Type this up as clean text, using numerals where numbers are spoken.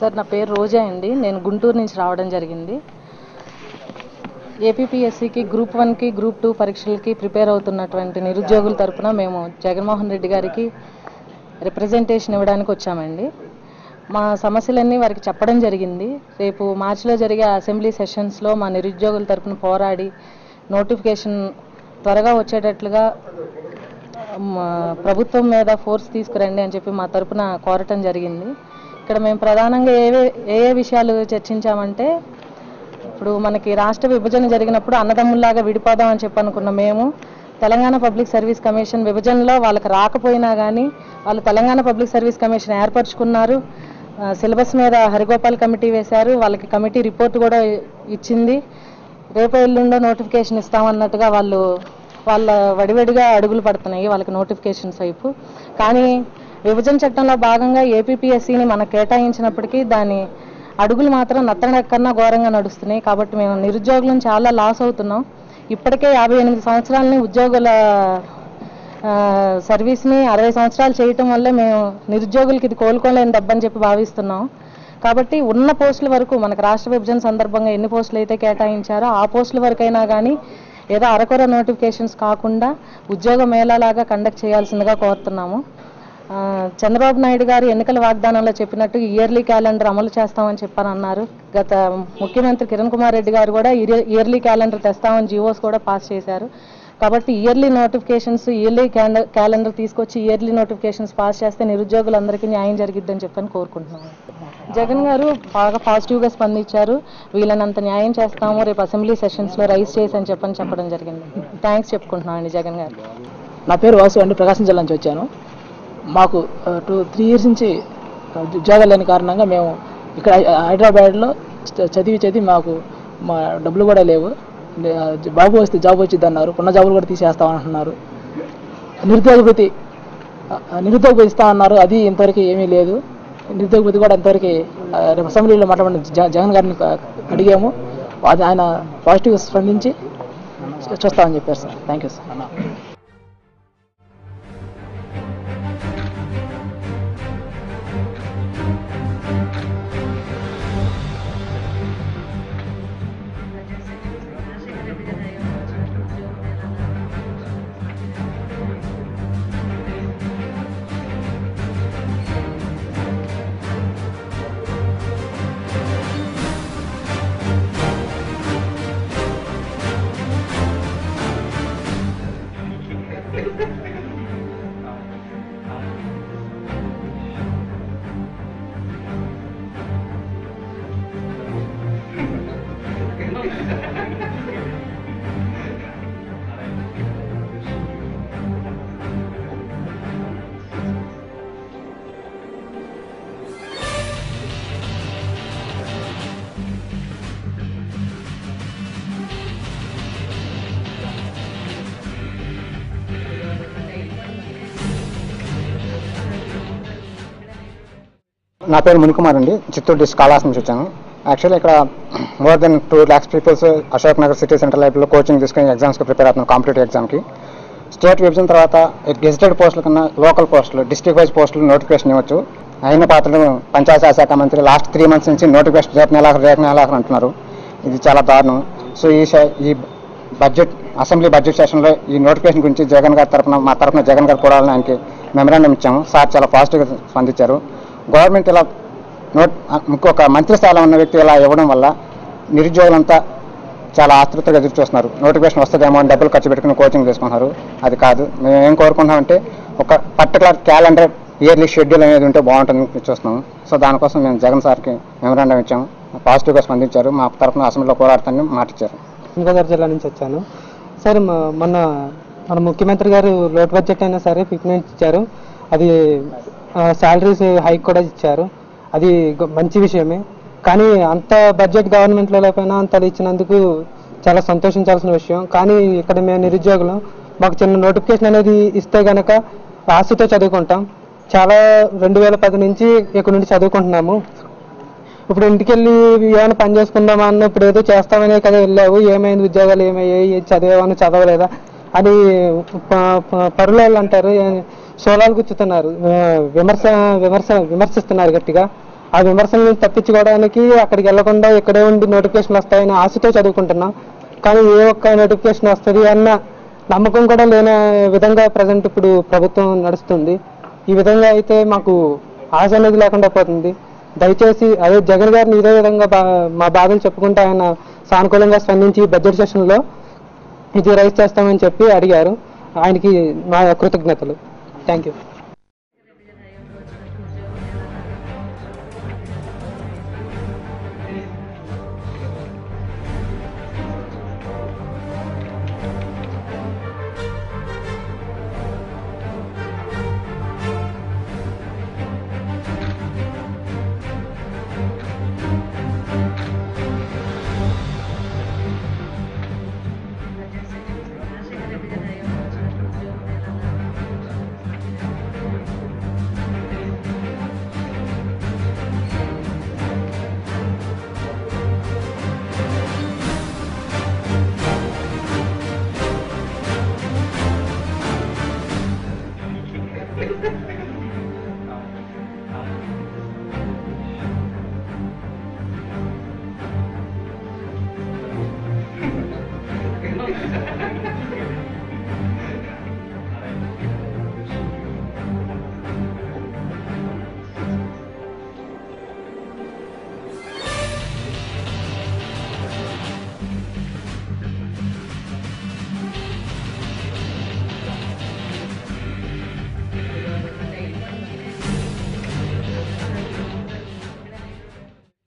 Sir నా పేరు రోజా అండి. నేను గుంటూరు నుంచి రావడం జరిగింది. ఏపీపీఎస్సీకి గ్రూప్ 1కి గ్రూప్ 2 పరీక్షలకి ప్రిపేర్ అవుతున్నటువంటి నిరుద్యోగుల తరపున మేము జగన్మోహన్ రెడ్డి గారికి రిప్రజెంటేషన్ ఇవ్వడానికి వచ్చామండి. మా సమస్యలన్నీ వారికి చెప్పడం జరిగింది. రేపు మార్చిలో జరిగే అసెంబ్లీ సెషన్స్లో మా నిరుద్యోగుల తరపున పోరాడి నోటిఫికేషన్ త్వరగా వచ్చేటట్లుగా ప్రభుత్వం మీద ఫోర్స్ తీసుకురండి అని చెప్పి మా తరపున కోరటం జరిగింది. ఇక్కడ మేము ప్రధానంగా ఏ విషయాలు చర్చించామంటే, ఇప్పుడు మనకి రాష్ట్ర విభజన జరిగినప్పుడు అన్నదమ్ముల్లాగా విడిపోదాం అని చెప్పి అనుకున్న మేము తెలంగాణ పబ్లిక్ సర్వీస్ కమిషన్ విభజనలో వాళ్ళకి రాకపోయినా కానీ వాళ్ళు తెలంగాణ పబ్లిక్ సర్వీస్ కమిషన్ ఏర్పరచుకున్నారు. సిలబస్ మీద హరిగోపాల్ కమిటీ వేశారు. వాళ్ళకి కమిటీ రిపోర్ట్ కూడా ఇచ్చింది. రేపు ఎల్లుండో నోటిఫికేషన్ ఇస్తామన్నట్టుగా వాళ్ళ వడివడిగా అడుగులు పడుతున్నాయి వాళ్ళకి నోటిఫికేషన్స్ వైపు. కానీ విభజన చట్టంలో భాగంగా ఏపీపీఎస్సీని మనకు కేటాయించినప్పటికీ దాని అడుగులు మాత్రం నత్తనకన్నా ఘోరంగా నడుస్తున్నాయి. కాబట్టి మేము నిరుద్యోగులను చాలా లాస్ అవుతున్నాం. ఇప్పటికే 58 సంవత్సరాలని ఉద్యోగుల సర్వీస్ని 60 సంవత్సరాలు చేయటం వల్లే మేము నిరుద్యోగులకి ఇది కోలుకోలేని దెబ్బని చెప్పి భావిస్తున్నాం. కాబట్టి ఉన్న పోస్టుల వరకు మనకు రాష్ట్ర విభజన సందర్భంగా ఎన్ని పోస్టులు అయితే కేటాయించారో ఆ పోస్టుల వరకైనా కానీ ఏదో అరకొర నోటిఫికేషన్స్ కాకుండా ఉద్యోగ మేళాలాగా కండక్ట్ చేయాల్సిందిగా కోరుతున్నాము. చంద్రబాబు నాయుడు గారు ఎన్నికల వాగ్దానంలో చెప్పినట్టు ఇయర్లీ క్యాలెండర్ అమలు చేస్తామని చెప్పారన్నారు. గత ముఖ్యమంత్రి కిరణ్ కుమార్ రెడ్డి గారు కూడా ఇయర్లీ క్యాలెండర్ తెస్తామని జీవోస్ కూడా పాస్ చేశారు. కాబట్టి ఇయర్లీ క్యాలెండర్ తీసుకొచ్చి ఇయర్లీ నోటిఫికేషన్స్ పాస్ చేస్తే నిరుద్యోగులందరికీ న్యాయం జరిగిద్దని చెప్పని కోరుకుంటున్నాము. జగన్ గారు బాగా పాజిటివ్గా స్పందించారు. వీళ్ళనంత న్యాయం చేస్తాము, రేపు అసెంబ్లీ సెషన్స్లో రైజ్ చేసి అని చెప్పడం జరిగింది. థ్యాంక్స్ చెప్పుకుంటున్నామండి జగన్ గారు. నా పేరు వాసు అండి, ప్రకాశం జిల్లా నుంచి వచ్చాను. మాకు 2-3 years నుంచి ఉద్యోగాలు లేని కారణంగా మేము ఇక్కడ హైదరాబాద్లో చదివి మాకు మా డబ్బులు కూడా లేవు. బాబు వస్తే జాబ్ వచ్చింది అన్నారు, ఉన్న జాబులు కూడా తీసేస్తామంటున్నారు. నిరుద్యోగ భృతి ఇస్తామన్నారు, అది ఇంతవరకు ఏమీ లేదు. నిరుద్యోగ భృతి కూడా ఇంతవరకు రేపు అసెంబ్లీలో మాట్లాడిన జగన్ గారిని అడిగాము. అది ఆయన పాజిటివ్గా స్పందించి చూస్తామని చెప్పారు సార్. Thank you sir. నా పేరు మునికుమార్ అండి, చిత్తూరు డిస్ట్రిక్ట్ కాళాస్ నుంచి వచ్చాను. యాక్చువల్లీ ఇక్కడ more than 2 lakhs peoples Ashok Nagar city centre లైబ్రరీలో కోచింగ్ తీసుకుని ఎగ్జామ్స్కి ప్రిపేర్ అవుతున్నాను, కాంపిటేటివ్ ఎగ్జామ్కి. స్టేట్ విభజన తర్వాత గెజిటెడ్ పోస్టుల కన్నా లోకల్ పోస్టులు, డిస్ట్రిక్ట్ వైజ్ పోస్టులు నోటిఫికేషన్ ఇవ్వచ్చు. అయిన పాత్రలు పంచాయతీ శాఖ మంత్రి లాస్ట్ 3 months నుంచి నోటిఫికేషన్ రేపు నెల అంటున్నారు. ఇది చాలా దారుణం. సో ఈ బడ్జెట్ అసెంబ్లీ బడ్జెట్ సెషన్లో ఈ నోటిఫికేషన్ గురించి జగన్ గారి తరఫున మా తరఫున జగన్ గారు కూడాలని ఆయనకి మెమరాండం ఇచ్చాము. సార్ చాలా పాజిటివ్గా స్పందించారు. గవర్నమెంట్ ఇలా ఇంకొక మంత్రి స్థాయిలో ఉన్న వ్యక్తి ఇలా ఇవ్వడం వల్ల నిరుద్యోగులంతా చాలా ఆతృతగా ఎదురు చూస్తున్నారు. నోటిఫికేషన్ వస్తుందేమో అని డబ్బులు ఖర్చు పెట్టుకుని కోచింగ్ తీసుకుంటున్నారు. అది కాదు. మేము ఏం కోరుకుంటున్నామంటే ఒక పర్టికులర్ క్యాలెండర్, ఇయర్లీ షెడ్యూల్ అనేది ఉంటే బాగుంటుందని చూస్తున్నాము. సో దానికోసం మేము జగన్ సార్కి మెమరాండం ఇచ్చాము. పాజిటివ్గా స్పందించారు. మా తరఫున అసెంబ్లీలో పోరాడతానని మాటిచ్చారు. గోదావరి జిల్లా నుంచి వచ్చాను సార్. మన ముఖ్యమంత్రి గారు లోటు బడ్జెట్ అయినా సరే 59 ఇచ్చారు. అది శాలరీస్ హైక్ కూడా ఇచ్చారు. అది మంచి విషయమే. కానీ అంత బడ్జెట్ గవర్నమెంట్లో లేకపోయినా అంత ఇచ్చినందుకు చాలా సంతోషించాల్సిన విషయం. కానీ ఇక్కడ మేము నిరుద్యోగులు, మాకు చిన్న నోటిఫికేషన్ అనేది ఇస్తే కనుక ఆశతో చదువుకుంటాం. చాలా 2010 నుంచి ఇక్కడ నుండి చదువుకుంటున్నాము. ఇప్పుడు ఇంటికి వెళ్ళి ఏమైనా పని చేసుకుందామా అన్న, ఇప్పుడు ఏదో చేస్తామనే కదా వెళ్ళావు, ఏమైంది ఉద్యోగాలు ఏమయ్యాయి, చదివామని చదవలేదా అని పరులు అంటారు. సోలాలు గుచ్చుతున్నారు, విమర్శిస్తున్నారు గట్టిగా. ఆ విమర్శల నుంచి తప్పించుకోవడానికి అక్కడికి వెళ్లకుండా ఇక్కడే ఉండి నోటిఫికేషన్ వస్తాయని ఆశతో చదువుకుంటున్నాం. కానీ ఏ ఒక్క నోటిఫికేషన్ వస్తుంది అన్న నమ్మకం కూడా లేని విధంగా ప్రజెంట్ ఇప్పుడు ప్రభుత్వం నడుస్తుంది. ఈ విధంగా అయితే మాకు ఆశ అనేది లేకుండా పోతుంది. దయచేసి అదే జగన్ గారిని ఇదే విధంగా మా బాధలు చెప్పుకుంటే ఆయన సానుకూలంగా స్పందించి బడ్జెట్ సెషన్లో ఇది రైజ్ చేస్తామని చెప్పి అడిగారు. ఆయనకి మా కృతజ్ఞతలు. Thank you.